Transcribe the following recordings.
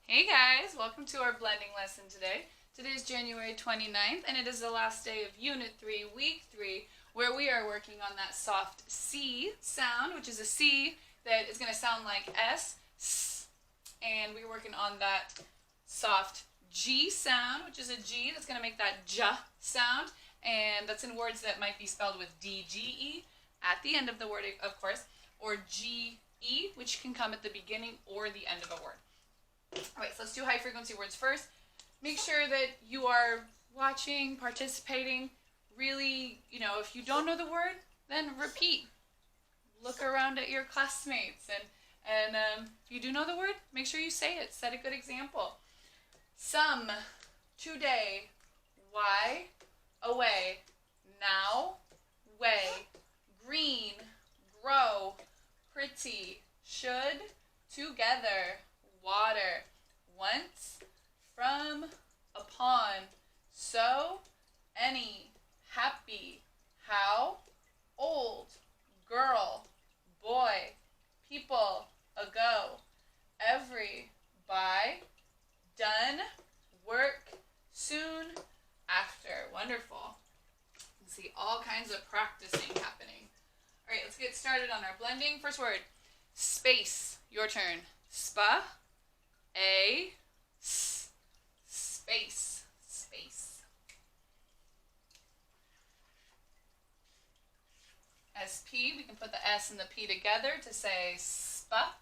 Hey guys, welcome to our blending lesson today. Today is January 29th and it is the last day of Unit 3, Week 3, where we are working on that soft C sound, which is a C that is going to sound like S, and we're working on that soft G sound, which is a G that's going to make that J sound, and that's in words that might be spelled with D-G-E at the end of the word, of course, or G-E, which can come at the beginning or the end of a word. Alright, so let's do high frequency words first. Make sure that you are watching, participating. Really, if you don't know the word, then repeat. Look around at your classmates. And if you do know the word, make sure you say it. Set a good example. Some, today, why, away, now, way, green, grow, pretty, should, together, water, once, from, upon, so, any, happy, how, old, girl, boy, people, ago, every, by, done, work, soon, after. Wonderful. You can see all kinds of practicing happening. All right, let's get started on our blending. First word, space. Your turn. Spa. Space. SP, we can put the S and the P together to say spa.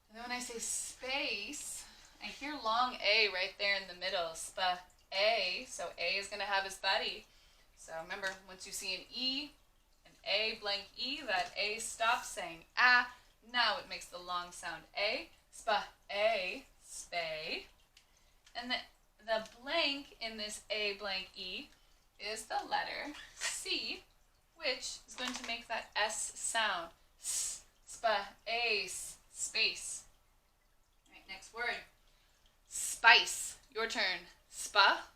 And then when I say space, I hear long A right there in the middle. Spa, A. So A is going to have his buddy. So remember, once you see an E, an A blank E, that A stops saying ah. Now it makes the long sound A. Spa, A, spay. And the blank in this A blank E is the letter C, which is going to make that S sound. Spa, ace, space. All right, next word. Spice. Your turn. Spa,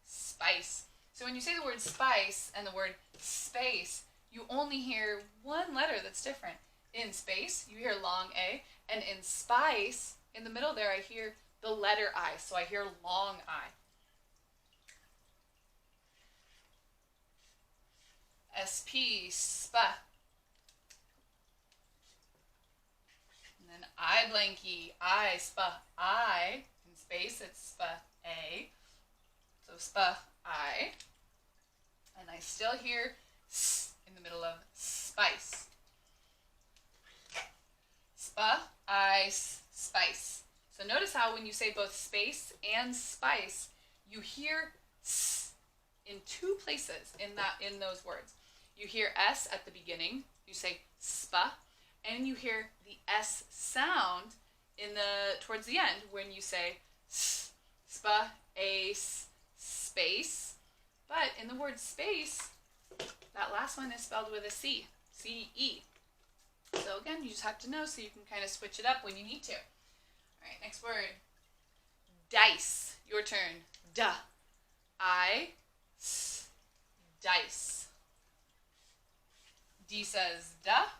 spice. So when you say the word spice and the word space, you only hear one letter that's different. In space, you hear long A, and in spice, in the middle there, I hear the letter I, so I hear long I. SP, spa. And then I blank E, I, spa, I. In space, it's spa, A. So spa, I. And I still hear S in the middle of spice. Spa, ice, spice. So notice how when you say both space and spice, you hear S in two places in those words. You hear S at the beginning, you say spa, and you hear the S sound towards the end when you say spa, ace, space. But in the word space, that last one is spelled with a C, C-E. So again, you just have to know so you can kind of switch it up when you need to. All right, next word. Dice. Your turn. Duh. Dice. D says duh.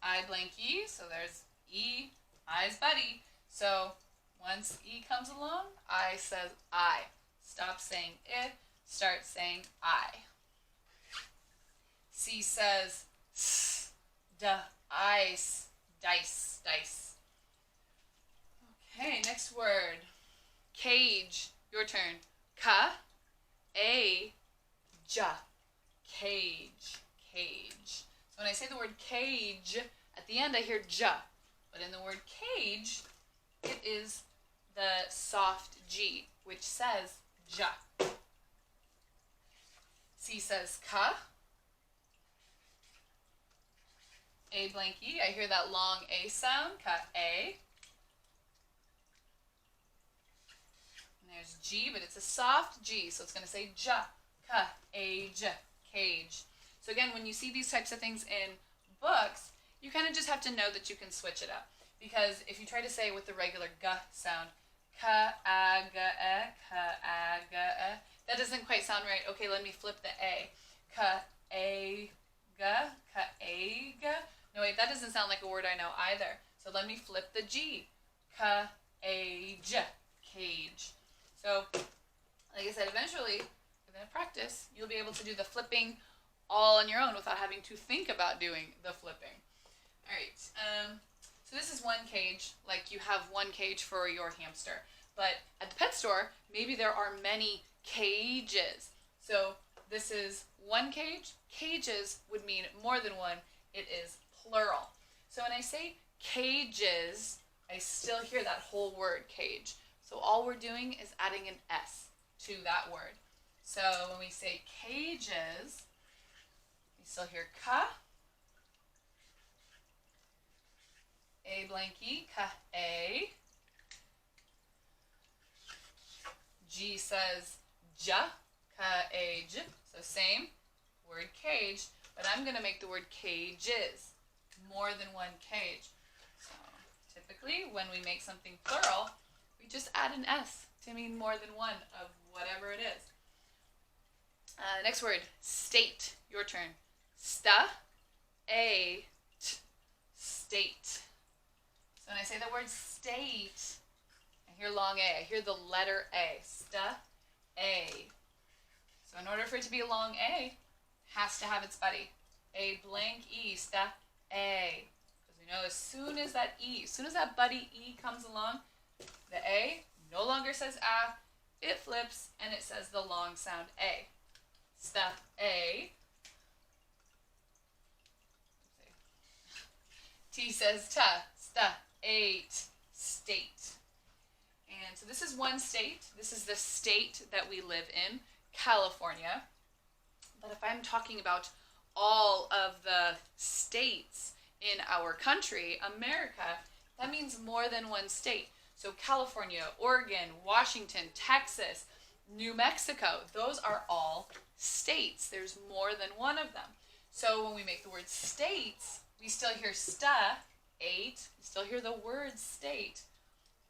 I blank E, so there's E, I's buddy. So once E comes along, I says I. Stop saying it, start saying I. C says duh, ice, dice. Okay, next word. Cage. Your turn. Ca-a-j. Cage. So when I say the word cage, at the end I hear j. But in the word cage, it is the soft G, which says j. C says ka. A blank E, I hear that long A sound, ka-a. And there's G, but it's a soft G, so it's going to say ja, ka-a-j, cage. So again, when you see these types of things in books, you kind of just have to know that you can switch it up. Because if you try to say it with the regular g sound, ka-a-ga-a, ka-a-ga-a, that doesn't quite sound right. Okay, let me flip the A. Ka-a-ga, ka-a-ga. No, wait, that doesn't sound like a word I know either. So let me flip the G. Cage. Cage. So, like I said, eventually, within practice, you'll be able to do the flipping all on your own without having to think about doing the flipping. All right. So this is one cage, like you have one cage for your hamster. But at the pet store, maybe there are many cages. So this is one cage. Cages would mean more than one. It is plural. So when I say cages, I still hear that whole word, cage. So all we're doing is adding an S to that word. So when we say cages, we still hear ka, a blankie, ka a. G says ja, ka a j. So same word cage, but I'm going to make the word cages, more than one cage. So typically when we make something plural, we just add an S to mean more than one of whatever it is. Next word, state. Your turn. Sta, a, t, state. So when I say the word state, I hear long A. I hear the letter A. Sta, a. So in order for it to be a long A, it has to have its buddy. A blank E, sta, a. Because we know as soon as that E, as soon as that buddy E comes along, the A no longer says ah, it flips and it says the long sound A. Sta, a. T says ta, sta, eight, state. And so this is one state. This is the state that we live in, California. But if I'm talking about all of the states in our country, America, that means more than one state. So California, Oregon, Washington, Texas, New Mexico, those are all states. There's more than one of them. So when we make the word states, we still hear sta, eight. We still hear the word state.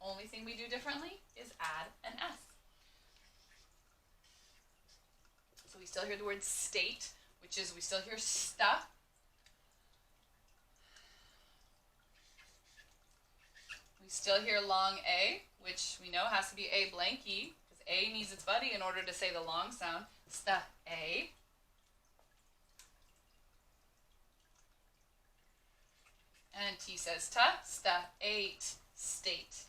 Only thing we do differently is add an S. So we still hear the word state, which is we still hear sta. We still hear long A, which we know has to be a blank E, because A needs its buddy in order to say the long sound. Sta, a. And T says ta, sta, eight, state.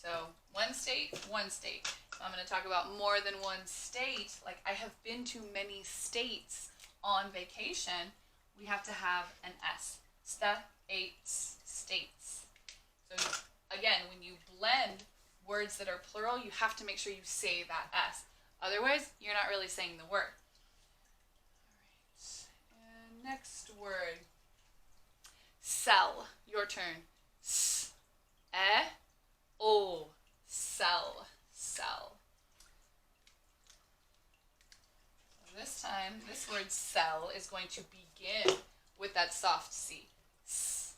So one state, one state. If I'm going to talk about more than one state, like I have been to many states on vacation, we have to have an S. Sta, eight, states. So again, when you blend words that are plural, you have to make sure you say that S. Otherwise, you're not really saying the word. All right. And next word. Sell. Your turn. S, e, o. Sell. Sell. This time, this word sell is going to begin with that soft C. S.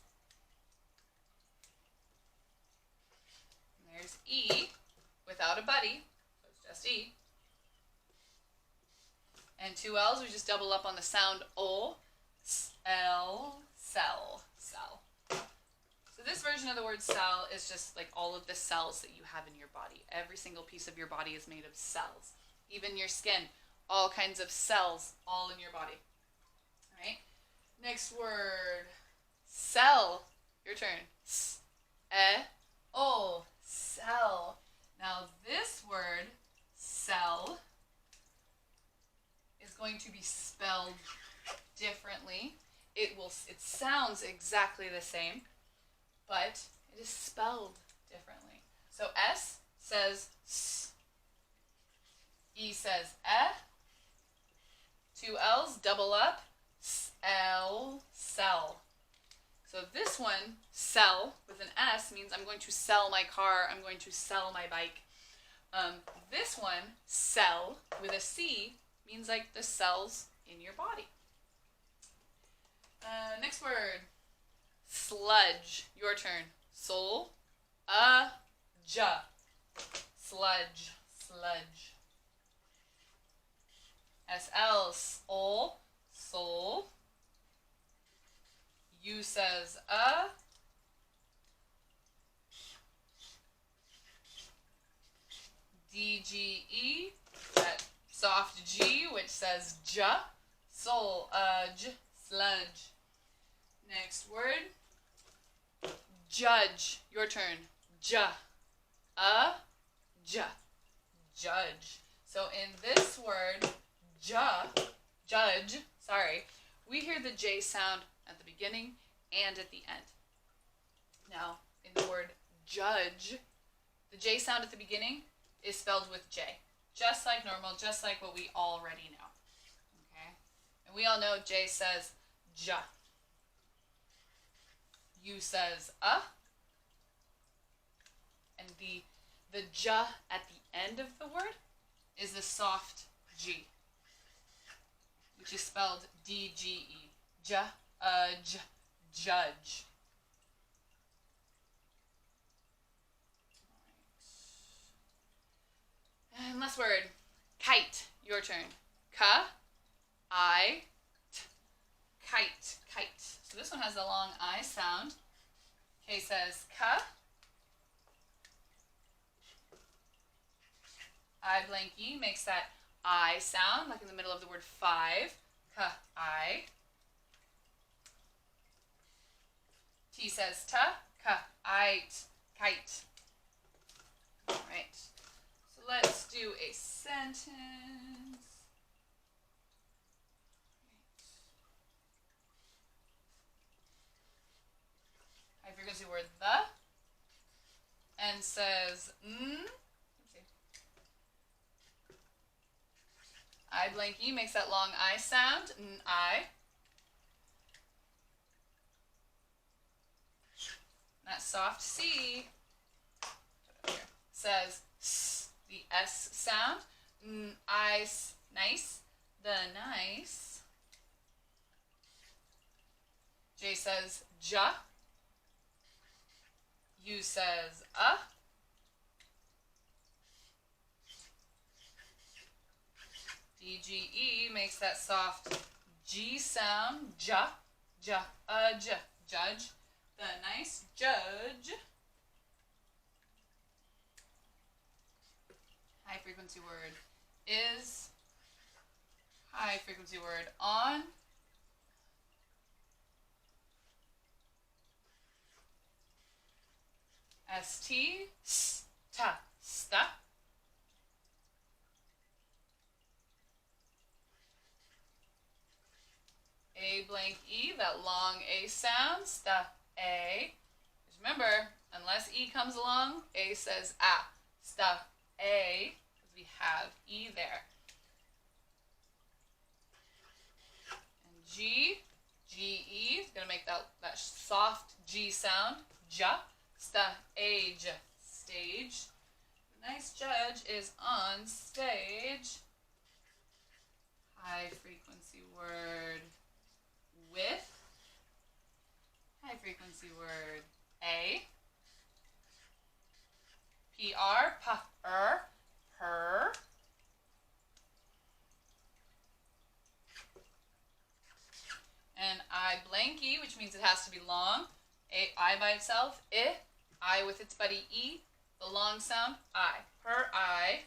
And there's E without a buddy, so it's just E. And two L's, we just double up on the sound O. L, sell, sell. So this version of the word cell is just like all of the cells that you have in your body. Every single piece of your body is made of cells. Even your skin, all kinds of cells, all in your body. All right. Next word, cell. Your turn. S, e, o, cell. Now this word, cell, is going to be spelled differently. It sounds exactly the same, but it is spelled differently. So S says S. E says E. Two L's double up. S-L, sell. So this one, sell, with an S, means I'm going to sell my car, I'm going to sell my bike. This one, sell, with a C, means like the cells in your body. Next word, sludge. Your turn. Sol, ja. Sludge, sludge. S-L, sol, soul. U says a. D, G, E, that soft G, which says ja. Soul, sludge. Next word, judge. Your turn. Ja. Ja. Judge. So in this word, judge, we hear the J sound at the beginning and at the end. Now, in the word judge, the J sound at the beginning is spelled with J. Just like normal, just like what we already know. Okay? And we all know J says ja. U says a. And the ja at the end of the word is the soft G, which is spelled D-G-E. Judge. And last word, kite. Your turn. I, kite. So this one has a long I sound. K says ka. I blank E makes that I sound, like in the middle of the word five. I. T says ta. Kite. All right. So let's do a sentence. High frequency word the. And says I blank E makes that long I sound. I. That soft C says S, the S sound. Nice. The nice. J says ja. U says a. D-G-E makes that soft G sound. Ja. Judge. The nice judge. High frequency word is. High frequency word on. S-T. Sta. A blank E, that long A sound. Sta. A. Just remember, unless E comes along, A says a. Sta. A. Because we have E there. And G. G-E is going to make that soft G sound. Ja. Stage. The nice judge is on stage. High frequency word with. High frequency word a. P-R, per. And I blanky, which means it has to be long. I by itself, I with its buddy E, the long sound, I. Per I.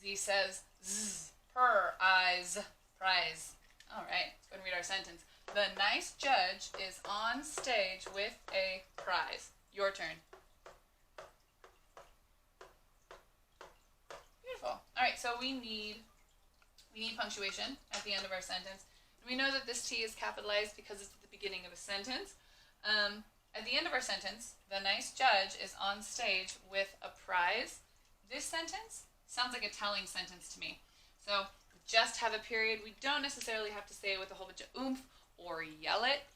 Z says z, per eyes, prize. All right, let's go and read our sentence. The nice judge is on stage with a prize. Your turn. Beautiful. All right, so we need punctuation at the end of our sentence. And we know that this T is capitalized because it's at the beginning of a sentence. At the end of our sentence, the nice judge is on stage with a prize. This sentence sounds like a telling sentence to me. So just have a period. We don't necessarily have to say it with a whole bunch of oomph or yell it.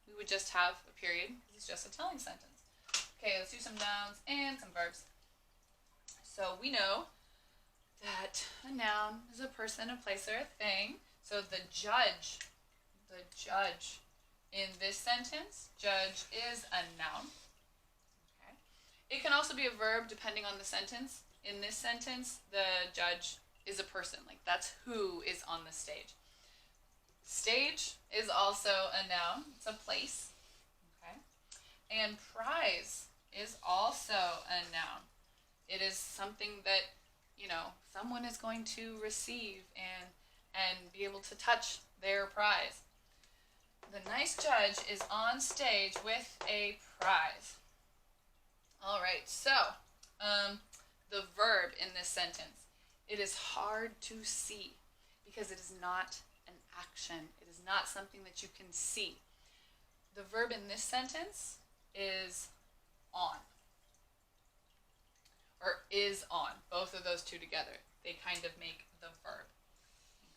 We would just have a period because it's just a telling sentence. Okay, let's do some nouns and some verbs. So we know that a noun is a person, a place, or a thing. So the judge in this sentence, judge is a noun. Okay. It can also be a verb depending on the sentence. In this sentence, the judge is a person. Like, that's who is on the stage. Stage is also a noun. It's a place. Okay. And prize is also a noun. It is something that, someone is going to receive and be able to touch their prize. The nice judge is on stage with a prize. All right, so the verb in this sentence. It is hard to see because it is not an action. It is not something that you can see. The verb in this sentence is on. Or is on. Both of those two together. They kind of make the verb.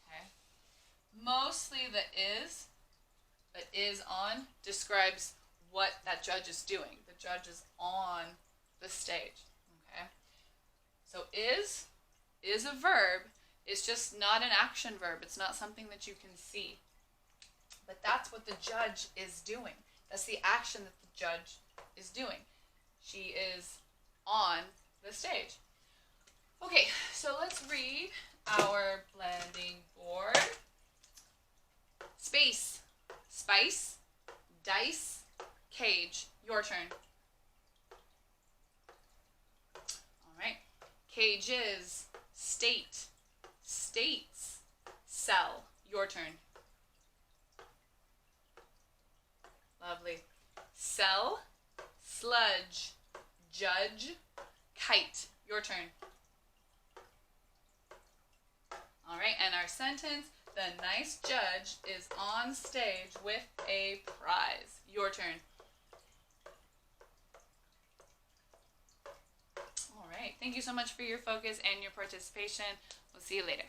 Okay? Mostly the is on describes what that judge is doing. The judge is on the stage. Okay? So is a verb. It's just not an action verb. It's not something that you can see. But that's what the judge is doing. That's the action that the judge is doing. She is on the stage. Okay, so let's read our blending board. Space, spice, dice, cage. Your turn. All right. Cages, state, states, cell. Your turn. Lovely. Cell, sludge, judge, kite. Your turn. All right, and our sentence, the nice judge is on stage with a prize. Your turn. All right, thank you so much for your focus and your participation. We'll see you later.